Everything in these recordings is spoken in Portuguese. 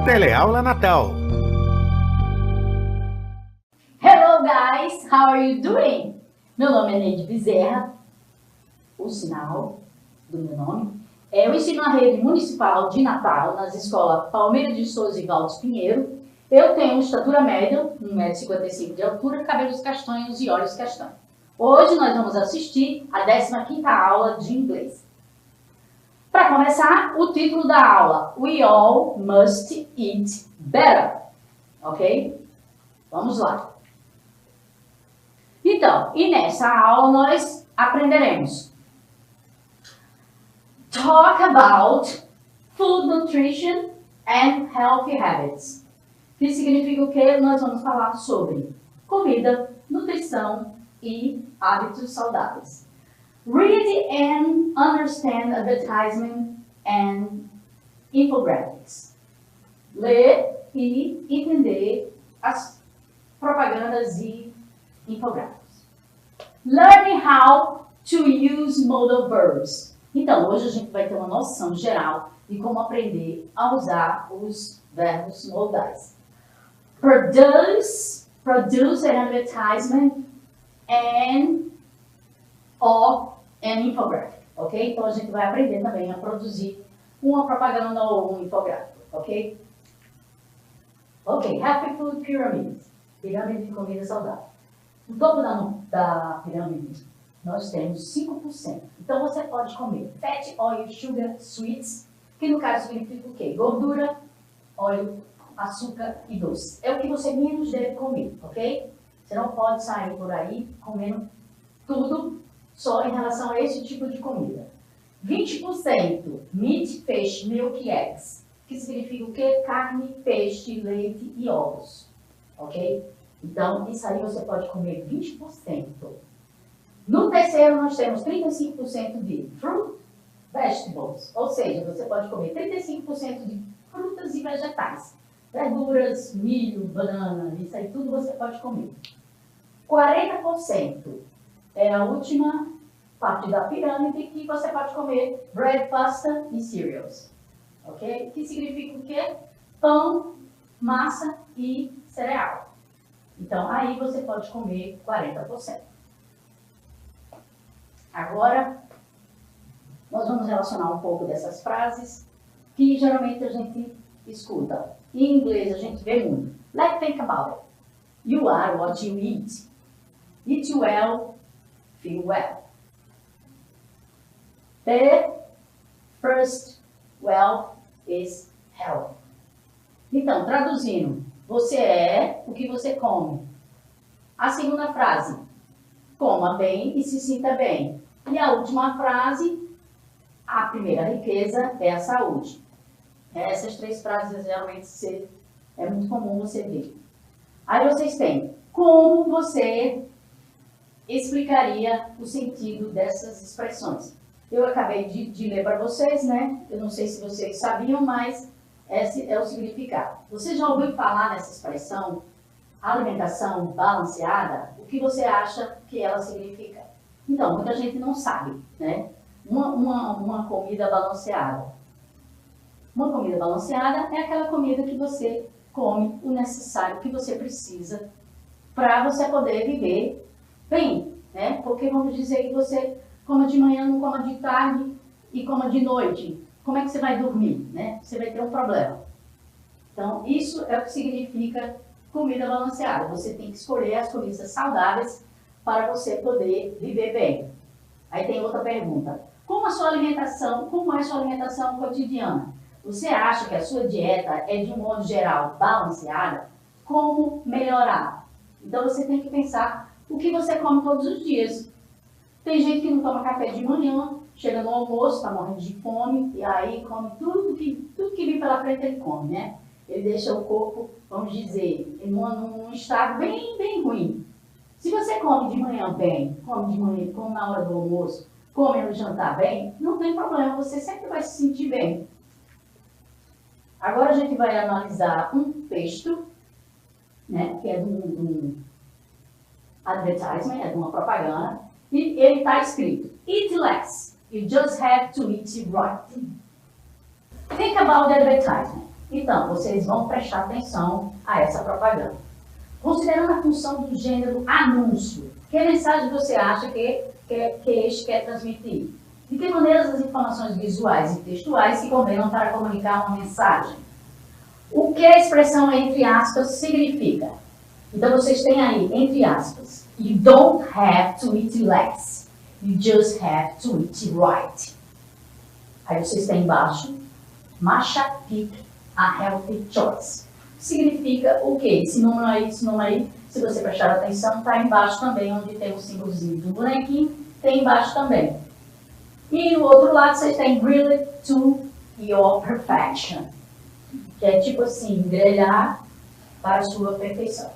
Teleaula Natal. Hello guys, how are you doing? Meu nome é Neide Bezerra. O sinal do meu nome é eu ensino na rede municipal de Natal, nas escolas Palmeira de Souza e Valdes Pinheiro. Eu tenho estatura média, 1,55 m de altura, cabelos castanhos e olhos castanhos. Hoje nós vamos assistir a 15ª aula de inglês. Para começar, o título da aula, We All Must Eat Better, ok? Vamos lá. Então, e nessa aula nós aprenderemos Talk about Food Nutrition and Healthy Habits, que significa o que? Nós vamos falar sobre comida, nutrição e hábitos saudáveis. Read and understand advertisement and infographics. Ler e entender as propagandas e infográficos. Learning how to use modal verbs. Então, hoje a gente vai ter uma noção geral de como aprender a usar os verbos modais. Produce an advertisement and an infographic, ok? Então a gente vai aprender também a produzir uma propaganda ou um infográfico, ok? Ok, Happy Food Pyramid, pirâmide de comida saudável. No topo da pirâmide nós temos 5%. Então você pode comer fat, oil, sugar, sweets, que no caso significa o quê? Gordura, óleo, açúcar e doce. É o que você menos deve comer, ok? Você não pode sair por aí comendo tudo só em relação a esse tipo de comida. 20% meat, peixe, milk, eggs, que significa o quê? Carne, peixe, leite e ovos, ok? Então, isso aí você pode comer 20%. No terceiro, nós temos 35% de fruit, vegetables, ou seja, você pode comer 35% de frutas e vegetais. Verduras, milho, banana, isso aí tudo você pode comer. 40% é a última parte da pirâmide que você pode comer bread, pasta e cereals. Ok? Que significa o quê? Pão, massa e cereal. Então, aí você pode comer 40%. Agora, nós vamos relacionar um pouco dessas frases que geralmente a gente escuta. Em inglês a gente vê muito. Let's think about it. You are what you eat. Eat well, feel well. The first wealth is health. Então, traduzindo, você é o que você come. A segunda frase, coma bem e se sinta bem. E a última frase, a primeira riqueza é a saúde. Essas três frases geralmente é muito comum você ver. Aí vocês têm, como você explicaria o sentido dessas expressões? Eu acabei de ler para vocês, né? Eu não sei se vocês sabiam, mas esse é o significado. Você já ouviu falar nessa expressão, alimentação balanceada? O que você acha que ela significa? Então, muita gente não sabe, né? Uma comida balanceada. Uma comida balanceada é aquela comida que você come o necessário que você precisa para você poder viver bem, né? Porque vamos dizer que você coma de manhã, não coma de tarde e coma de noite. Como é que você vai dormir, né? Você vai ter um problema. Então, isso é o que significa comida balanceada. Você tem que escolher as comidas saudáveis para você poder viver bem. Aí tem outra pergunta. Como é a sua alimentação cotidiana? Você acha que a sua dieta é, de um modo geral, balanceada? Como melhorar? Então, você tem que pensar o que você come todos os dias. Tem gente que não toma café de manhã, chega no almoço, está morrendo de fome, e aí come tudo que vem pela frente ele come, né? Ele deixa o corpo, vamos dizer, num estado bem ruim. Se você come de manhã bem, come na hora do almoço, come no jantar bem, não tem problema, você sempre vai se sentir bem. Agora a gente vai analisar um texto, né, que é de um advertisement, é de uma propaganda, e ele está escrito, eat less, you just have to eat right. Think about the advertisement. Então, vocês vão prestar atenção a essa propaganda. Considerando a função do gênero anúncio, que mensagem você acha que este quer transmitir? De que maneiras as informações visuais e textuais se combinam para comunicar uma mensagem? O que a expressão entre aspas significa? Então, vocês têm aí, entre aspas, you don't have to eat less, you just have to eat right. Aí vocês têm embaixo, Masha pick a healthy choice. Significa o quê? Esse número aí, se você prestar atenção, está embaixo também, onde tem o símbolozinho do bonequinho, tem embaixo também. E no outro lado vocês têm grilled to your perfection, que é tipo assim, grelhar para a sua perfeição.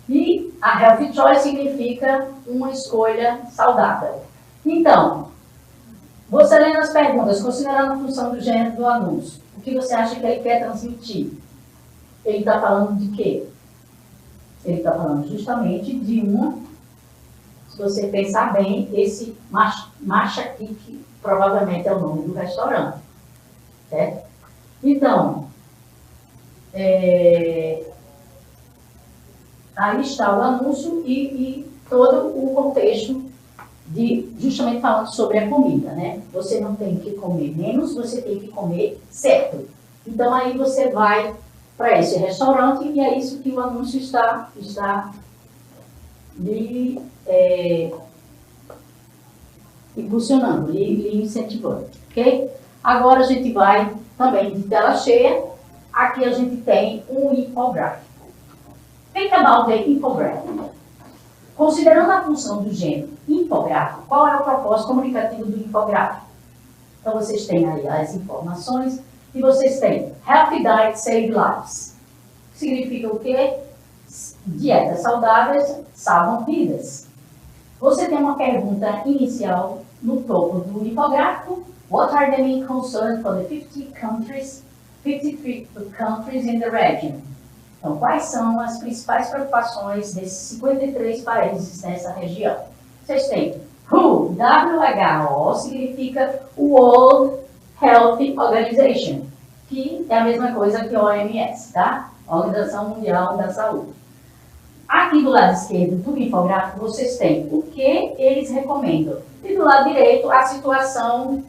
E a healthy choice significa uma escolha saudável. Então, você lendo as perguntas, considerando a função do gênero do anúncio, o que você acha que ele quer transmitir? Ele está falando de quê? Ele está falando justamente de uma, se você pensar bem, esse Masha aqui, que provavelmente é o nome do restaurante. Certo? Então, aí está o anúncio e todo o contexto justamente falando sobre a comida, né? Você não tem que comer menos, você tem que comer certo. Então aí você vai para esse restaurante e é isso que o anúncio está lhe impulsionando, lhe incentivando, ok? Agora a gente vai também de tela cheia. Aqui a gente tem um infográfico. Think about the infographic. Considerando a função do gênero infográfico, qual é o propósito comunicativo do infográfico? Então vocês têm aí as informações e vocês têm Healthy Diet Save Lives. Significa o quê? Dietas saudáveis salvam vidas. Você tem uma pergunta inicial no topo do infográfico. What are the main concerns for the 53 countries in the region? Então, quais são as principais preocupações desses 53 países nessa região? Vocês têm WHO, WHO significa World Health Organization, que é a mesma coisa que a OMS, tá? Organização Mundial da Saúde. Aqui do lado esquerdo do infográfico, vocês têm o que eles recomendam. E do lado direito, a situação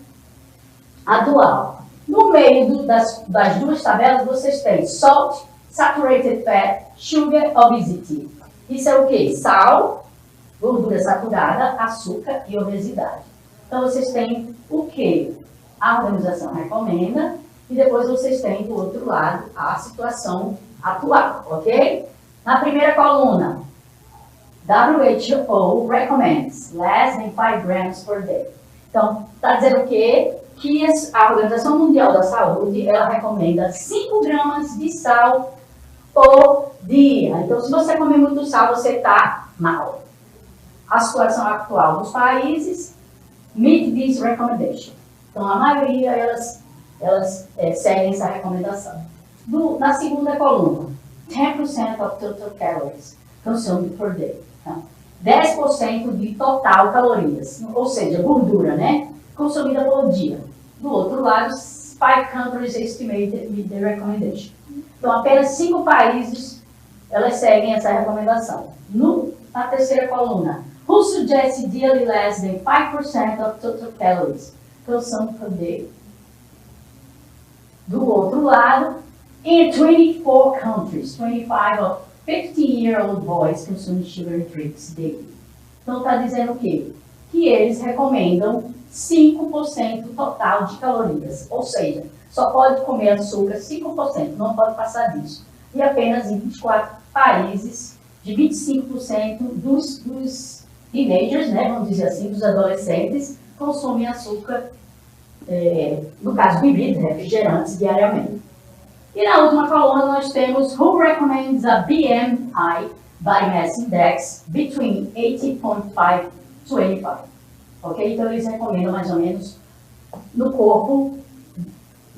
atual. No meio das duas tabelas, vocês têm salt, saturated fat, sugar, obesity. Isso é o quê? Sal, gordura saturada, açúcar e obesidade. Então, vocês têm o que a organização recomenda e depois vocês têm do outro lado a situação atual, ok? Na primeira coluna, WHO recommends less than 5 grams per day. Então, está dizendo o quê? Que a Organização Mundial da Saúde, ela recomenda 5 gramas de sal por dia. Então, se você comer muito sal, você está mal. A situação atual dos países meet this recommendation. Então, a maioria, elas seguem essa recomendação. Na segunda coluna, 10% of total calories consumed per day. Então, 10% de total calorias, ou seja, gordura, né? Consumida por dia. Do outro lado, 5 countries estimated with the recommendation. Então, apenas 5 países, elas seguem essa recomendação. Na terceira coluna, who suggests ideally less than 5% of total calories consumed per day. Do outro lado, in 24 countries, 25 of 15-year-old boys consume sugary drinks daily. Então, está dizendo o quê? Que eles recomendam 5% total de calorias, ou seja, só pode comer açúcar 5%, não pode passar disso. E apenas em 24 países, de 25% dos teenagers, né, vamos dizer assim, dos adolescentes, consomem açúcar, no caso bebidas, refrigerantes, diariamente. E na última coluna nós temos Who recommends a BMI, Body Mass Index, between 18.5 to 85. Ok? Então eles recomendam mais ou menos no corpo,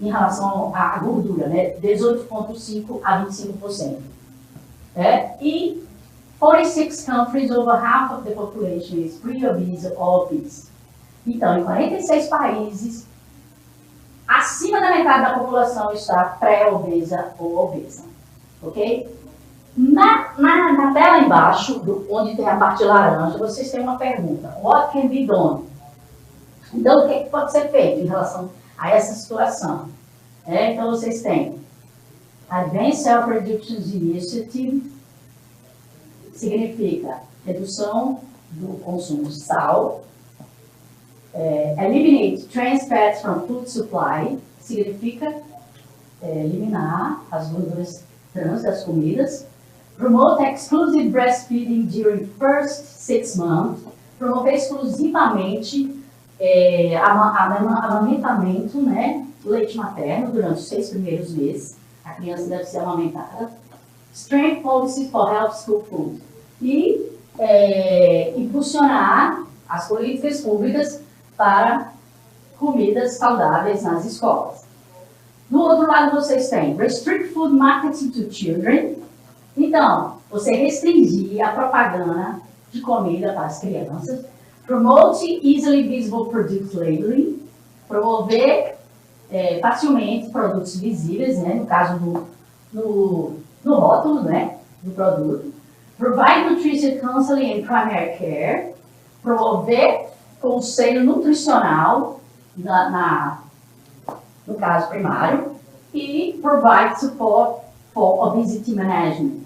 em relação à gordura, né? 18,5% a 25%. E 46 countries, over half of the population is pre-obese or obese. Então, em 46 países, acima da metade da população está pré-obesa ou obesa, ok? Na tela embaixo, onde tem a parte laranja, vocês têm uma pergunta. What can be done? Então, o que pode ser feito em relação a essa situação? Então, vocês têm Advanced Self-Reduction Initiative, significa redução do consumo de sal. Eliminate trans fats from food supply, significa eliminar as gorduras trans das comidas. Promote exclusive breastfeeding during first 6 months, promover exclusivamente amamentamento, né, leite materno durante os 6 primeiros meses. A criança deve ser amamentada. Strength policies for health school food. E impulsionar as políticas públicas para comidas saudáveis nas escolas. Do outro lado, vocês têm Restrict Food Marketing to Children. Então, você restringir a propaganda de comida para as crianças. Promote Easily Visible Product Labeling. Promover facilmente produtos visíveis, né, no caso no rótulo, né, do produto. Provide Nutrition Counseling and Primary Care. Promover conselho nutricional no caso primário. E provide support for obesity management.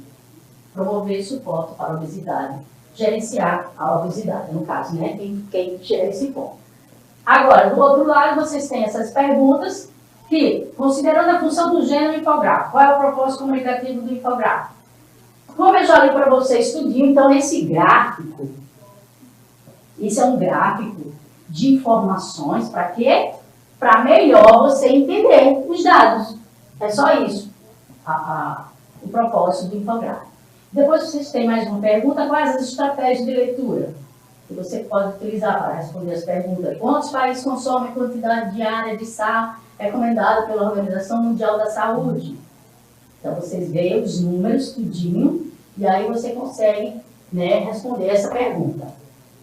Promover suporte para a obesidade. Gerenciar a obesidade, no caso, né, quem chega a esse ponto. Agora, do outro lado, vocês têm essas perguntas que, considerando a função do gênero infográfico, qual é o propósito comunicativo do infográfico? Como eu já li para vocês tudinho, então esse gráfico, isso é um gráfico de informações para quê? Para melhor você entender os dados. É só isso, o propósito do infográfico. Depois vocês têm mais uma pergunta, quais as estratégias de leitura que você pode utilizar para responder as perguntas? Quantos países consomem a quantidade diária de sal recomendada pela Organização Mundial da Saúde? Então, vocês veem os números, tudinho, e aí você consegue, né, responder essa pergunta.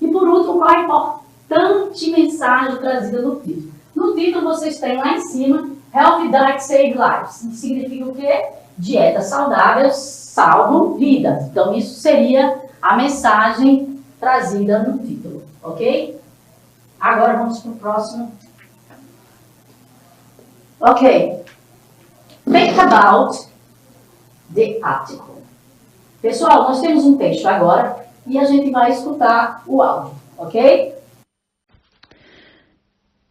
E por último, qual a importante mensagem trazida no título? No título, vocês têm lá em cima, Healthy Diet Save Lives. Significa o quê? Dieta saudável salvam vidas. Então, isso seria a mensagem trazida no título, ok? Agora vamos para o próximo. Ok. Think about the article. Pessoal, nós temos um texto agora e a gente vai escutar o áudio, ok?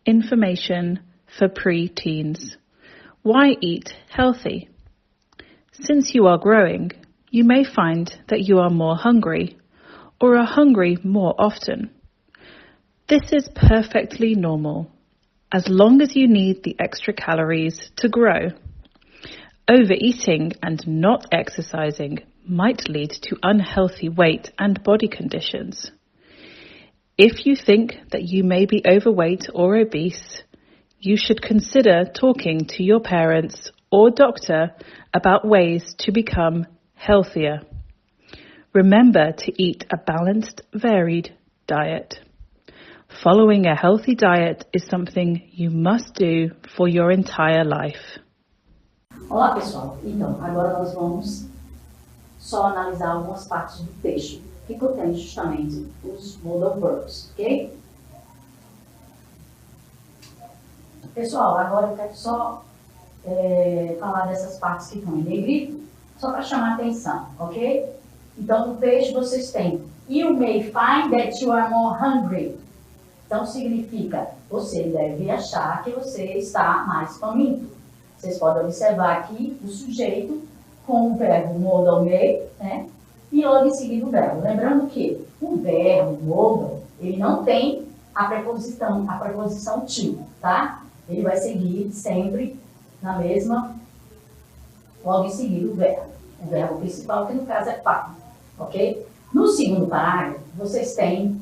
Information for pre-teens. Why eat healthy? Since you are growing, you may find that you are more hungry or are hungry more often. This is perfectly normal, as long as you need the extra calories to grow. Overeating and not exercising might lead to unhealthy weight and body conditions. If you think that you may be overweight or obese, you should consider talking to your parents or doctor about ways to become healthier. Remember to eat a balanced, varied diet. Following a healthy diet is something you must do for your entire life. Olá, pessoal. Então, agora nós vamos só analisar algumas partes do texto que contém justamente os modal verbs, ok? Pessoal, agora eu quero só falar dessas partes que estão em negrito, só para chamar a atenção, ok? Então, no texto vocês têm You may find that you are more hungry. Então, significa você deve achar que você está mais faminto. Vocês podem observar aqui o sujeito com o verbo modal may, né? E logo em seguida o verbo. Lembrando que o verbo modal, ele não tem a preposição to, tá? Ele vai seguir sempre na mesma, logo em seguida o verbo principal, que no caso é find, ok? No segundo parágrafo, vocês têm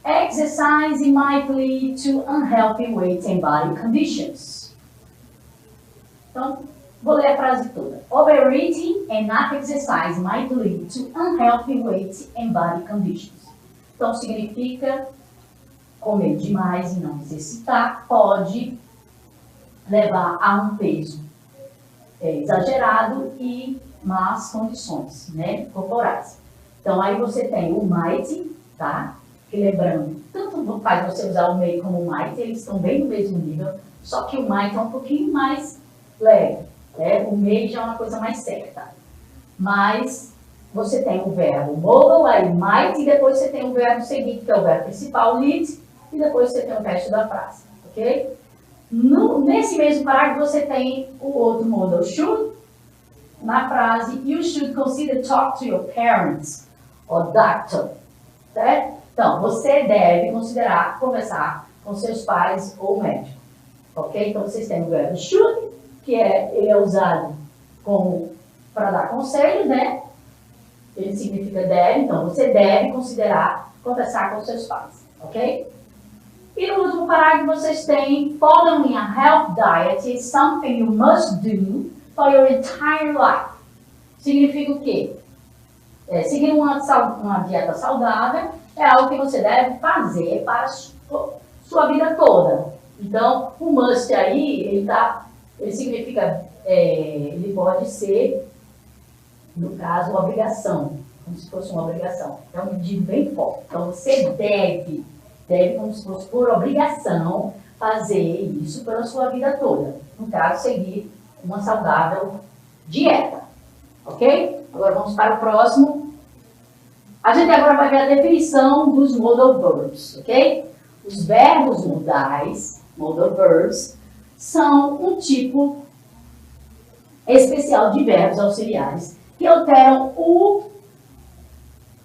Exercise might lead to unhealthy weight and body conditions. Então, vou ler a frase toda. Overeating and not exercise might lead to unhealthy weight and body conditions. Então, significa comer demais e não exercitar pode levar a um peso exagerado e más condições, né, corporais. Então, aí você tem o might, tá? Que lembrando, tanto faz você usar o may como o might, eles estão bem no mesmo nível, só que o might é um pouquinho mais leve, né? O may já é uma coisa mais certa. Mas você tem o verbo modal, aí might, e depois você tem o verbo seguinte, que é o verbo principal, lead, e depois você tem o resto da frase, ok? Nesse mesmo parágrafo você tem o outro modal, should, na frase, you should consider talk to your parents, or doctor, certo? Então, você deve considerar conversar com seus pais ou médico, ok? Então, vocês têm o verbo should, que ele é usado para dar conselho, né? Ele significa deve, então você deve considerar conversar com seus pais, ok? E no último parágrafo vocês têm following a health diet is something you must do for your entire life. Significa o quê? Seguir uma dieta saudável é algo que você deve fazer para sua vida toda. Então, o must aí, ele significa, ele pode ser, no caso, uma obrigação, como se fosse uma obrigação. É um pedido bem forte. Então, você deve como se fosse por obrigação, fazer isso pela sua vida toda. No caso, seguir uma saudável dieta. Ok? Agora vamos para o próximo. A gente agora vai ver a definição dos modal verbs, ok? Os verbos modais, modal verbs, são um tipo especial de verbos auxiliares que alteram ou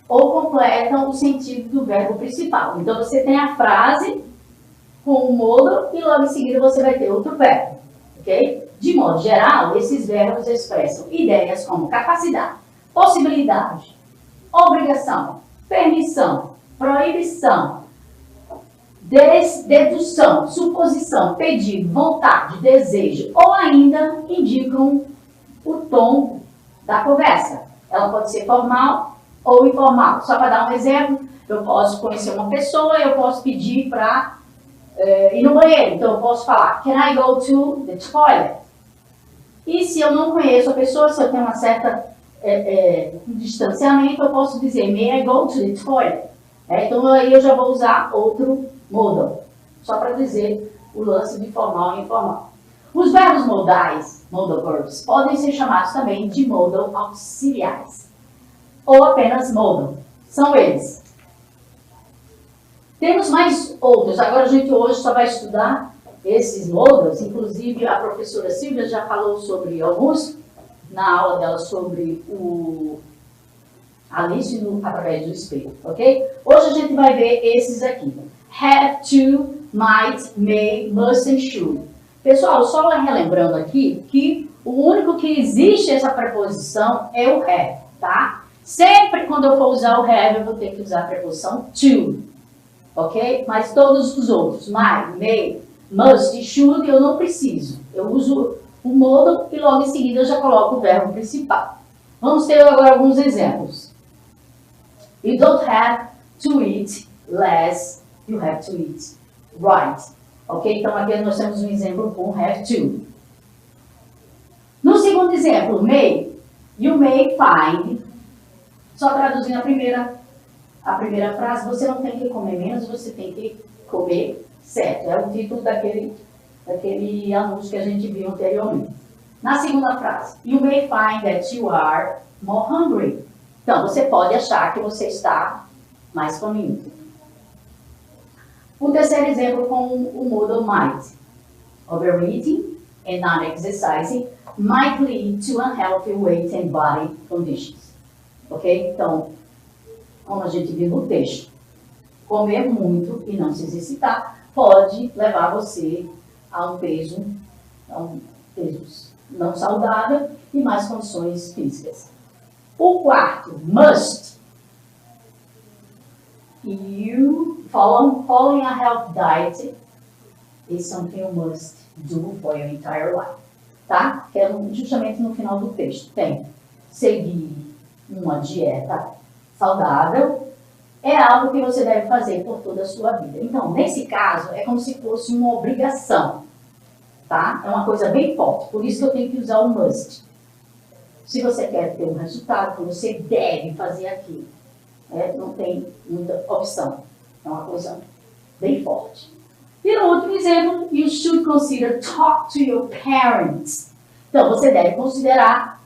completam o sentido do verbo principal. Então, você tem a frase com o modal e logo em seguida você vai ter outro verbo, ok? De modo geral, esses verbos expressam ideias como capacidade, possibilidade, obrigação, permissão, proibição, dedução, suposição, pedido, vontade, desejo, ou ainda indicam o tom da conversa. Ela pode ser formal ou informal. Só para dar um exemplo, eu posso conhecer uma pessoa e eu posso pedir para ir no banheiro. Então, eu posso falar, can I go to the toilet? E se eu não conheço a pessoa, se eu tenho uma certa distanciamento, eu posso dizer, may I go to the toilet? Então, aí eu já vou usar outro modal, só para dizer o lance de formal e informal. Os verbos modais, modal verbs, podem ser chamados também de modal auxiliares, ou apenas modal. São eles. Temos mais outros. Agora a gente hoje só vai estudar esses modals. Inclusive a professora Silvia já falou sobre alguns na aula dela sobre Alice através do espelho, ok? Hoje a gente vai ver esses aqui. Have to, might, may, must and should. Pessoal, só relembrando aqui que o único que existe essa preposição é o have, tá? Sempre quando eu for usar o have, eu vou ter que usar a preposição to, ok? Mas todos os outros, might, may, must e should, eu não preciso. Eu uso o modal e logo em seguida eu já coloco o verbo principal. Vamos ter agora alguns exemplos. You don't have to eat less, you have to eat right. Ok? Então aqui nós temos um exemplo com have to. No segundo exemplo, may, you may find. Só traduzindo a primeira frase, você não tem que comer menos, você tem que comer certo. É o título daquele anúncio que a gente viu anteriormente. Na segunda frase, you may find that you are more hungry. Então, você pode achar que você está mais faminto. O terceiro exemplo com o modal might. Overeating and not exercising might lead to unhealthy weight and body conditions. Ok? Então, como a gente viu no texto, comer muito e não se exercitar pode levar você a um peso não saudável e mais condições físicas. O quarto, must. You following a health diet is something you must do for your entire life. Tá? Que é justamente no final do texto. Tem seguir uma dieta saudável é algo que você deve fazer por toda a sua vida. Então, nesse caso, é como se fosse uma obrigação. tá? É uma coisa bem forte, por isso que eu tenho que usar o must. Se você quer ter um resultado, você deve fazer aquilo. Né? Não tem muita opção. É uma coisa bem forte. E no último exemplo, you should consider talk to your parents. Então, você deve considerar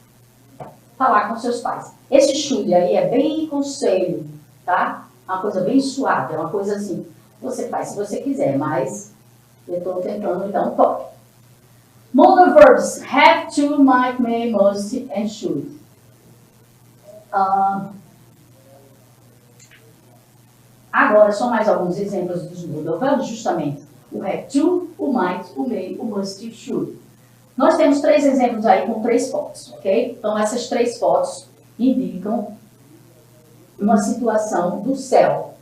falar com seus pais. Esse should aí é bem conselho, tá? Uma coisa bem suave, é uma coisa assim, você faz se você quiser, mas eu estou tentando, então, toque. Modal verbs, have to, might, may, must, and should. Agora, são mais alguns exemplos dos modal verbs, justamente. O have to, o might, o may, o must e o should. Nós temos 3 exemplos aí com 3 fotos, ok? Então, essas 3 fotos indicam uma situação do céu.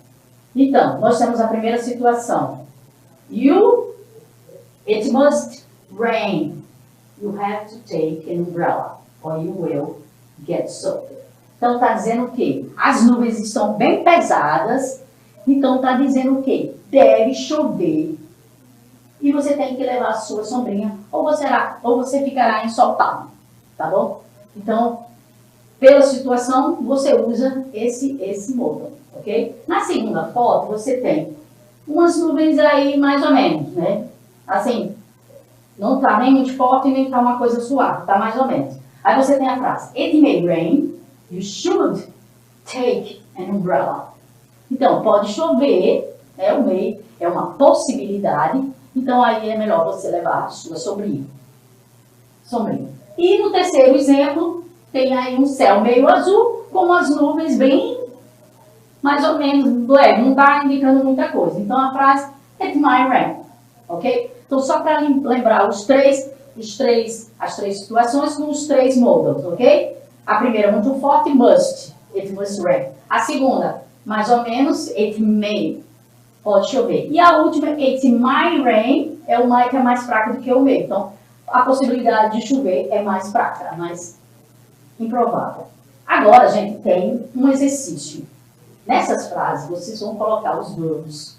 Então, nós temos a primeira situação. It must rain. You have to take an umbrella, or you will get soaked. Então, está dizendo o quê? As nuvens estão bem pesadas. Então, está dizendo o quê? Deve chover. E você tem que levar a sua sombrinha, ou você ficará ensoltado, tá bom? Então, pela situação, você usa esse modal, ok? Na segunda foto, você tem umas nuvens aí mais ou menos, né? Assim, não está nem muito forte, nem está uma coisa suave, está mais ou menos. Aí você tem a frase, it may rain, you should take an umbrella. Então, pode chover, né? O may é uma possibilidade, então aí é melhor você levar a sua sombrinha. E no terceiro exemplo, tem aí um céu meio azul, com as nuvens bem, mais ou menos, leve, não está indicando muita coisa. Então a frase, it might rain, ok? Então só para lembrar as três situações com os 3 modals, ok? A primeira muito forte, must, it must rain. A segunda, mais ou menos, it may, pode chover. E a última, it might rain, o might é mais fraco do que o may. Então, a possibilidade de chover é mais fraca, mais improvável. Agora, gente, tem um exercício. Nessas frases, vocês vão colocar os verbos.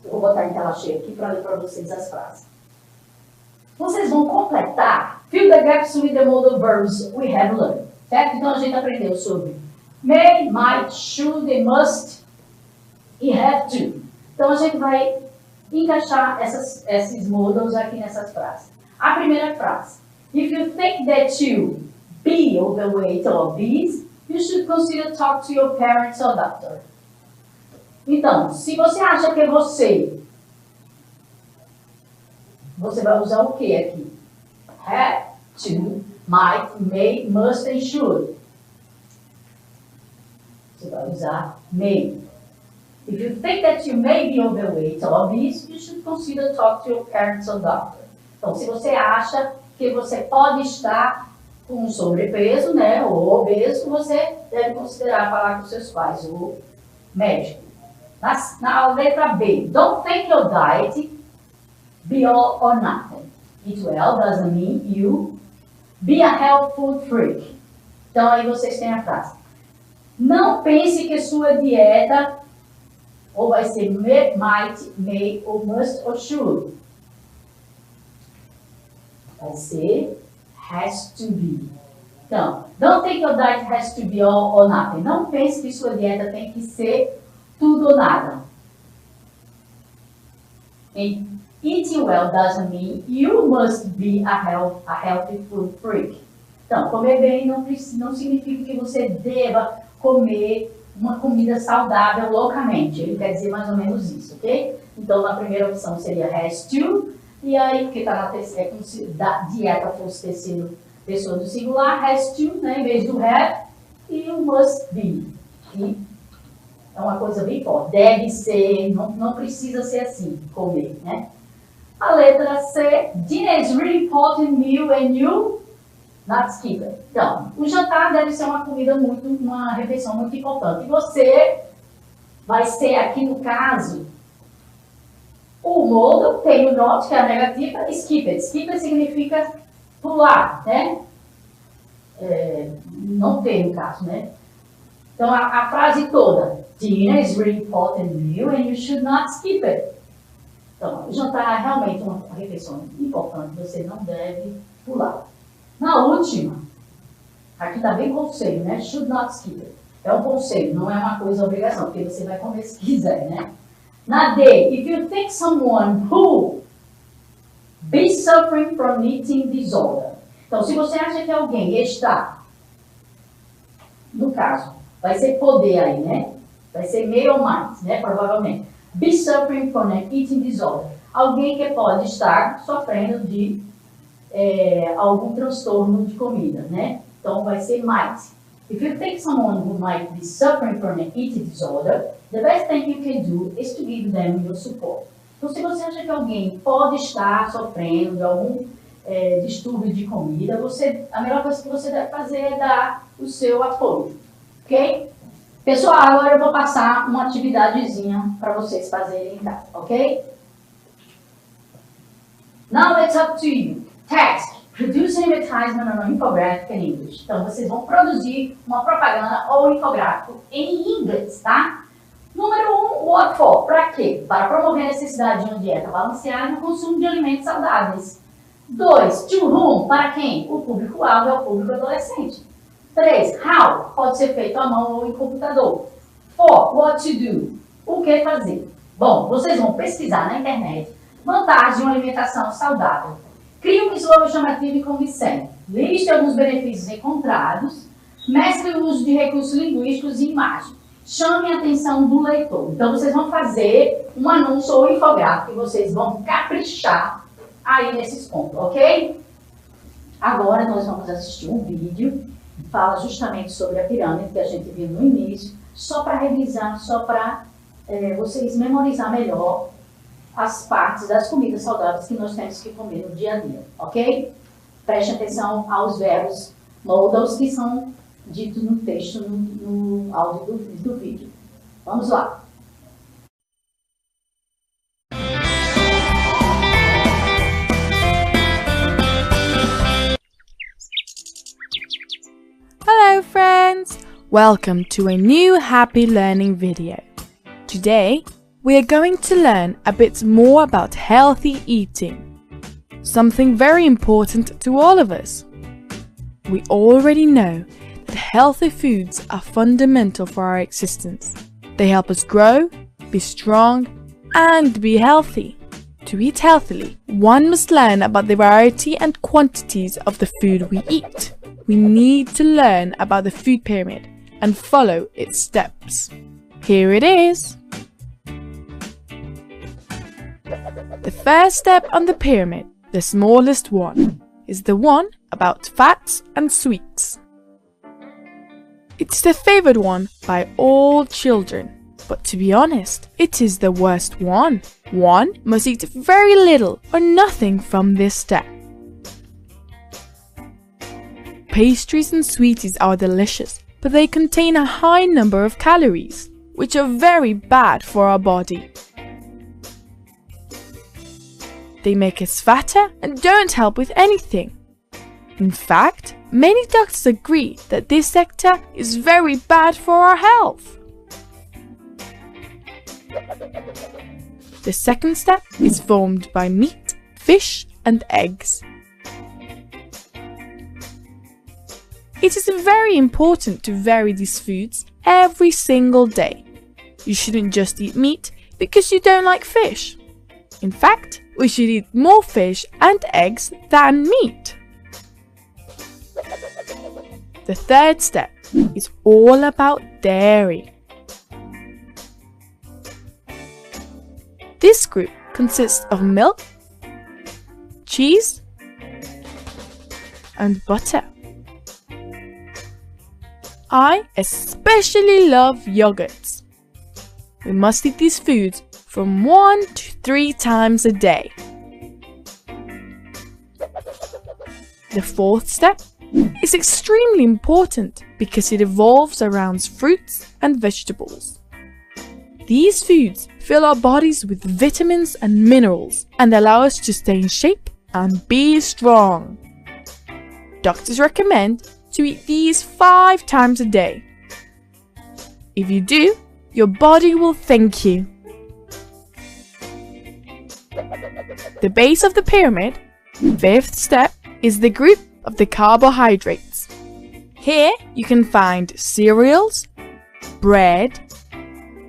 Eu vou botar em tela cheia aqui para ler para vocês as frases. Vocês vão completar, fill the gaps with the modal verbs we have learned. Certo? Então, a gente aprendeu sobre may, might, should, must e have to. Então, a gente vai encaixar esses modals aqui nessas frases. A primeira frase. If you think that you be overweight or obese, you should consider talk to your parents or doctor. Então, se você acha que você vai usar o que aqui? Have to, might, may, must and should. Você vai usar may. If you think that you may be overweight or obese, you should consider talk to your parents or doctor. Então, se você acha que você pode estar com sobrepeso, né, ou obeso, você deve considerar falar com seus pais, ou médico. Na letra B, don't think your diet be all or nothing. Eat well doesn't mean you be a health food freak. Então, aí vocês têm a frase. Não pense que sua dieta ou vai ser might, may, ou must, ou should. Vai ser has to be. Então, don't think your diet has to be all or nothing. Não pense que sua dieta tem que ser tudo ou nada. And eating well doesn't mean you must be a healthy food freak. Então, comer bem não significa que você deva comer uma comida saudável loucamente. Ele quer dizer mais ou menos isso, ok? Então, na primeira opção seria has to, e aí, porque está na terceira, é como se da dieta fosse terceiro pessoa do singular, has to, né, em vez do have, e o must be. E é uma coisa bem forte. Deve ser, não precisa ser assim, comer, né? A letra C, dinner is really important meal and you not skip it. Então, o jantar deve ser uma refeição muito importante. E você vai ser aqui no caso, o modal tem o not, que é a negativa, skip it. Skip it significa pular, né? Não tem no caso, né? Então, a frase toda, dinner is really important meal and you should not skip it. Então, o jantar é realmente uma refeição importante, você não deve pular. Na última, aqui está bem conselho, né? Should not skip it. É um conselho, não é uma coisa obrigação, porque você vai comer se quiser, né? Na D, if you think someone who be suffering from eating disorder. Então, se você acha que alguém está, no caso, vai ser poder aí, né? Vai ser meio ou mais, né? Provavelmente. Be suffering from an eating disorder. Alguém que pode estar sofrendo de algum transtorno de comida, né? Então, vai ser might. If you think someone who might be suffering from an eating disorder, the best thing you can do is to give them your support. Então, se você acha que alguém pode estar sofrendo de algum distúrbio de comida, a melhor coisa que você deve fazer é dar o seu apoio, ok? Pessoal, agora eu vou passar uma atividadezinha para vocês fazerem em casa, ok? Now it's up to you. Task. Produce an advertisement or an infographic in English. Então, vocês vão produzir uma propaganda ou infográfico em inglês, tá? Número 1, what for? Para quê? Para promover a necessidade de uma dieta balanceada e o consumo de alimentos saudáveis. 2, to whom? Para quem? O público-alvo é o público adolescente. 3, how? Pode ser feito à mão ou em computador. 4, what to do? O que fazer? Bom, vocês vão pesquisar na internet vantagens de uma alimentação saudável. Crie um slogan chamativo e convincente. Liste alguns benefícios encontrados. Mescle o uso de recursos linguísticos e imagem. Chame a atenção do leitor. Então, vocês vão fazer um anúncio ou infográfico e vocês vão caprichar aí nesses pontos, ok? Agora, nós vamos assistir um vídeo que fala justamente sobre a pirâmide que a gente viu no início, só para revisar, só para vocês memorizar melhor as partes das comidas saudáveis que nós temos que comer no dia a dia, ok? Preste atenção aos verbos modals que são ditos no texto, no áudio do vídeo. Vamos lá! Hello friends! Welcome to a new Happy Learning video. Today, we are going to learn a bit more about healthy eating, something very important to all of us. We already know that healthy foods are fundamental for our existence. They help us grow, be strong, and be healthy. To eat healthily, one must learn about the variety and quantities of the food we eat. We need to learn about the food pyramid and follow its steps. Here it is. The first step on the pyramid, the smallest one, is the one about fats and sweets. It's the favorite one by all children, but to be honest, it is the worst one. One must eat very little or nothing from this step. Pastries and sweeties are delicious, but they contain a high number of calories, which are very bad for our body. They make us fatter and don't help with anything. In fact, many doctors agree that this sector is very bad for our health. The second step is formed by meat, fish, and eggs. It is very important to vary these foods every single day. You shouldn't just eat meat because you don't like fish. In fact, we should eat more fish and eggs than meat. The third step is all about dairy. This group consists of milk, cheese, and butter. I especially love yogurts. We must eat these foods from 1 to 3 times a day. The fourth step is extremely important because it revolves around fruits and vegetables. These foods fill our bodies with vitamins and minerals and allow us to stay in shape and be strong. Doctors recommend to eat these 5 times a day. If you do, your body will thank you. the base of the pyramid, fifth step is the group of the carbohydrates. Here you can find cereals, bread,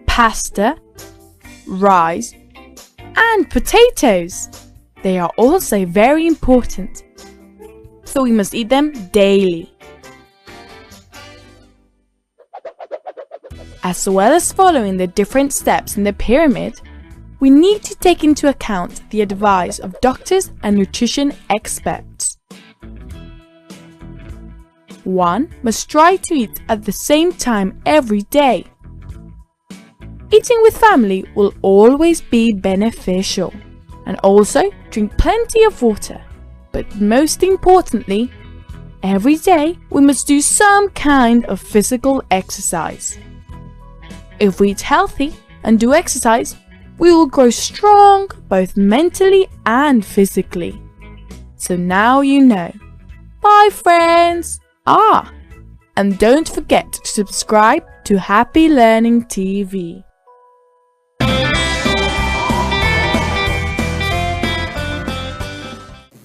pasta, rice, and potatoes. They are also very important, so we must eat them daily. As well as following the different steps in the pyramid, we need to take into account the advice of doctors and nutrition experts. One must try to eat at the same time every day. Eating with family will always be beneficial, and also drink plenty of water. But most importantly, every day we must do some kind of physical exercise. If we eat healthy and do exercise, we will grow strong both mentally and physically. So now you know. Bye friends! And don't forget to subscribe to Happy Learning TV.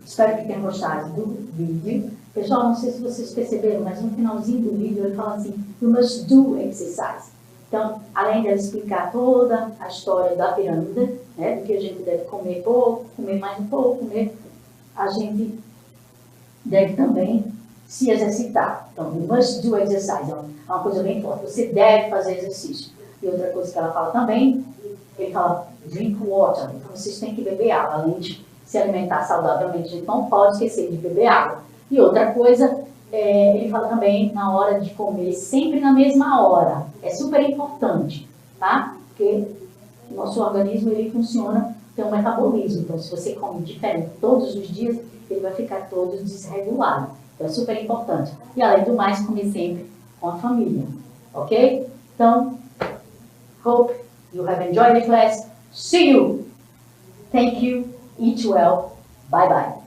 Espero que tenham gostado do vídeo. Pessoal, não sei se vocês perceberam, mas no finalzinho do vídeo ele fala assim, you must do exercise. Então, além de explicar toda a história da pirâmide, né, do que a gente deve comer pouco, comer mais um pouco, né, a gente deve também se exercitar. Então, you must do exercise, é uma coisa bem forte. Você deve fazer exercício. E outra coisa que ela fala também, ele fala drink water. Então, vocês têm que beber água. Além de se alimentar saudavelmente, a gente não pode esquecer de beber água. E outra coisa, ele fala também na hora de comer, sempre na mesma hora. É super importante, tá? Porque o nosso organismo, ele funciona, tem um metabolismo. Então, se você come diferente todos os dias, ele vai ficar todo desregulado. Então, é super importante. E, além do mais, comer sempre com a família. Ok? Então, hope you have enjoyed the class. See you! Thank you. Eat well. Bye-bye.